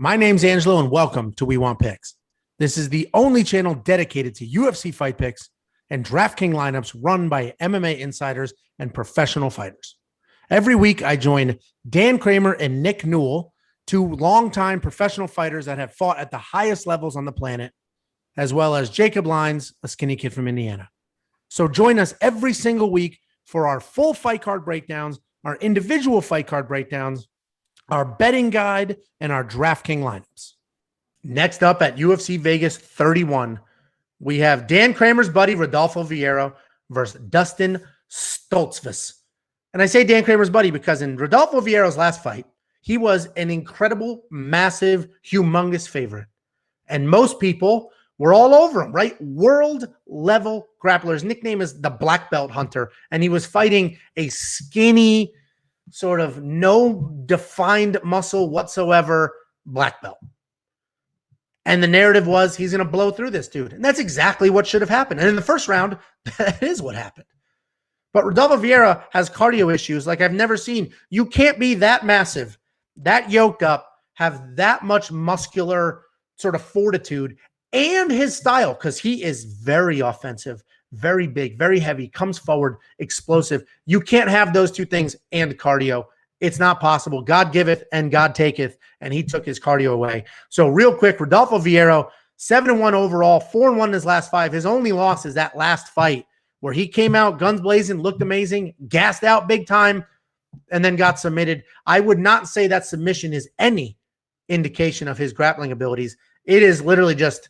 My name's Angelo, and welcome to We Want Picks. This is the only channel dedicated to UFC fight picks and DraftKings lineups run by MMA insiders and professional fighters. Every week, I join Dan Kramer and Nick Newell, two longtime professional fighters that have fought at the highest levels on the planet, as well as Jacob Lyons, a skinny kid from Indiana. So join us every single week for our full fight card breakdowns, our individual fight card breakdowns, our betting guide, and our DraftKings lineups. Next up at UFC Vegas 31, we have Dan Kramer's buddy Rodolfo Vieira versus Dustin Stoltzfus. And I say Dan Kramer's buddy because in Rodolfo Vieira's last fight, he was an incredible, massive, humongous favorite. And most people were all over him, right? World-level grappler. His nickname is the Black Belt Hunter, and he was fighting a skinny, sort of no defined muscle whatsoever black belt. And the narrative was he's going to blow through this dude. And that's exactly what should have happened. And in the first round, that is what happened. But Rodolfo Vieira has cardio issues like I've never seen. You can't be that massive, that yoked up, have that much muscular sort of fortitude, and his style, because he is very offensive, very big, very heavy, comes forward, explosive. You can't have those two things and cardio. It's not possible. God giveth and God taketh, and he took his cardio away. So real quick, Rodolfo Vieira, 7-1 overall, 4-1 in his last five. His only loss is that last fight where he came out guns blazing, looked amazing, gassed out big time, and then got submitted. I would not say that submission is any indication of his grappling abilities. It is literally just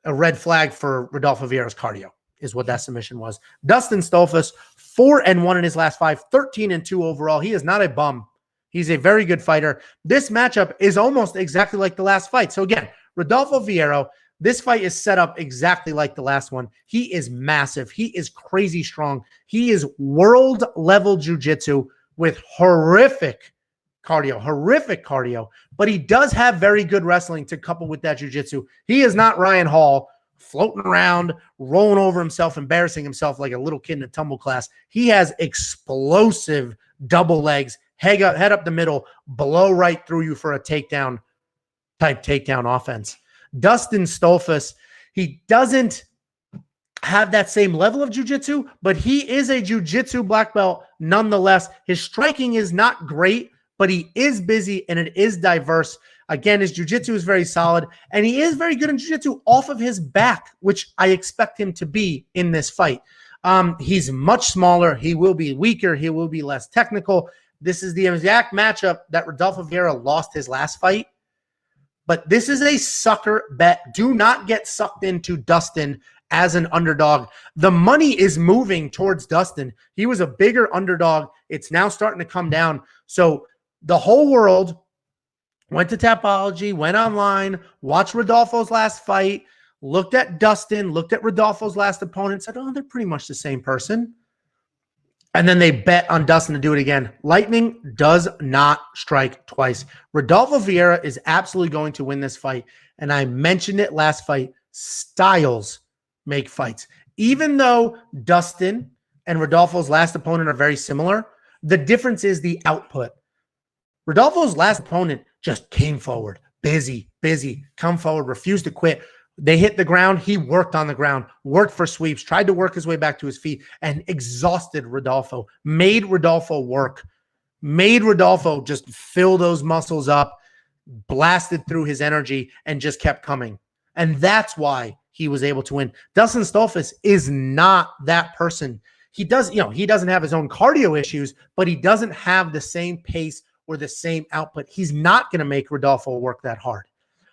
a red flag for Rodolfo Vieira's cardio is what that submission was. Dustin Stoltzfus, 4-1 in his last five, 13-2 overall. He is not a bum. He's a very good fighter. This matchup is almost exactly like the last fight. So again, Rodolfo Vieira, this fight is set up exactly like the last one. He is massive. He is crazy strong. He is world-level jiu-jitsu with horrific cardio, but he does have very good wrestling to couple with that jiu-jitsu. He is not Ryan Hall floating around, rolling over himself, embarrassing himself like a little kid in a tumble class. He has explosive double legs, head up the middle, blow right through you for a takedown offense. Dustin Stoltzfus, he doesn't have that same level of jiu-jitsu, but he is a jiu-jitsu black belt nonetheless. His striking is not great, but he is busy and it is diverse. Again, his jiu-jitsu is very solid, and he is very good in jiu-jitsu off of his back, which I expect him to be in this fight. He's much smaller. He will be weaker. He will be less technical. This is the exact matchup that Rodolfo Vieira lost his last fight. But this is a sucker bet. Do not get sucked into Dustin as an underdog. The money is moving towards Dustin. He was a bigger underdog. It's now starting to come down. So the whole world went to Tapology, went online, watched Rodolfo's last fight, looked at Dustin, looked at Rodolfo's last opponent, said, oh, they're pretty much the same person. And then they bet on Dustin to do it again. Lightning does not strike twice. Rodolfo Vieira is absolutely going to win this fight. And I mentioned it last fight. Styles make fights. Even though Dustin and Rodolfo's last opponent are very similar, the difference is the output. Rodolfo's last opponent just came forward, busy, come forward, refused to quit. They hit the ground. He worked on the ground, worked for sweeps, tried to work his way back to his feet, and exhausted Rodolfo, made Rodolfo work, made Rodolfo just fill those muscles up, blasted through his energy, and just kept coming. And that's why he was able to win. Dustin Stoltzfus is not that person. He doesn't have his own cardio issues, but he doesn't have the same pace or the same output. He's not going to make Rodolfo work that hard.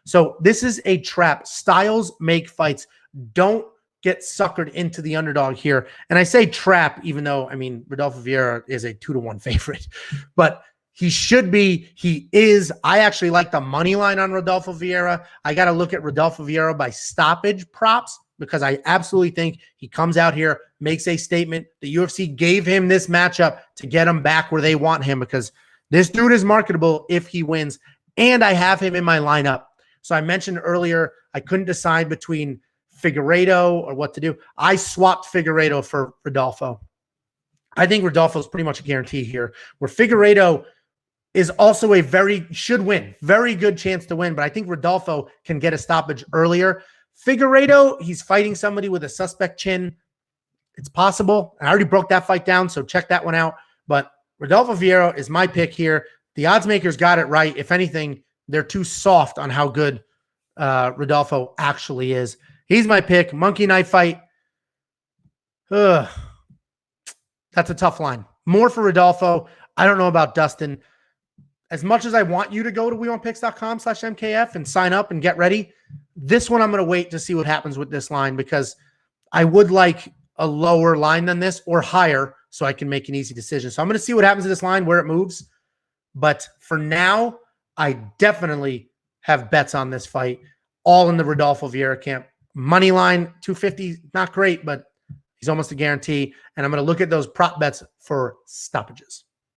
So this is a trap. Styles make fights. Don't get suckered into the underdog here. And I say trap, even though, Rodolfo Vieira is a 2-1 favorite, but he should be, he is. I actually like the money line on Rodolfo Vieira. I got to look at Rodolfo Vieira by stoppage props because I absolutely think he comes out here, makes a statement. The UFC gave him this matchup to get him back where they want him because this dude is marketable if he wins, and I have him in my lineup. So I mentioned earlier I couldn't decide between Figueiredo or what to do. I swapped Figueiredo for Rodolfo. I think Rodolfo is pretty much a guarantee here, where Figueiredo is also should win. Very good chance to win, but I think Rodolfo can get a stoppage earlier. Figueiredo, he's fighting somebody with a suspect chin. It's possible. I already broke that fight down, so check that one out. But Rodolfo Vieira is my pick here. The odds makers got it right. If anything, they're too soft on how good Rodolfo actually is. He's my pick. Monkey knife fight. Ugh. That's a tough line. More for Rodolfo. I don't know about Dustin. As much as I want you to go to WeWantPicks.com/MKF and sign up and get ready, this one I'm going to wait to see what happens with this line, because I would like a lower line than this or higher so I can make an easy decision. So I'm going to see what happens to this line, where it moves. But for now, I definitely have bets on this fight, all in the Rodolfo Vieira camp. Money line, 250, not great, but he's almost a guarantee. And I'm going to look at those prop bets for stoppages.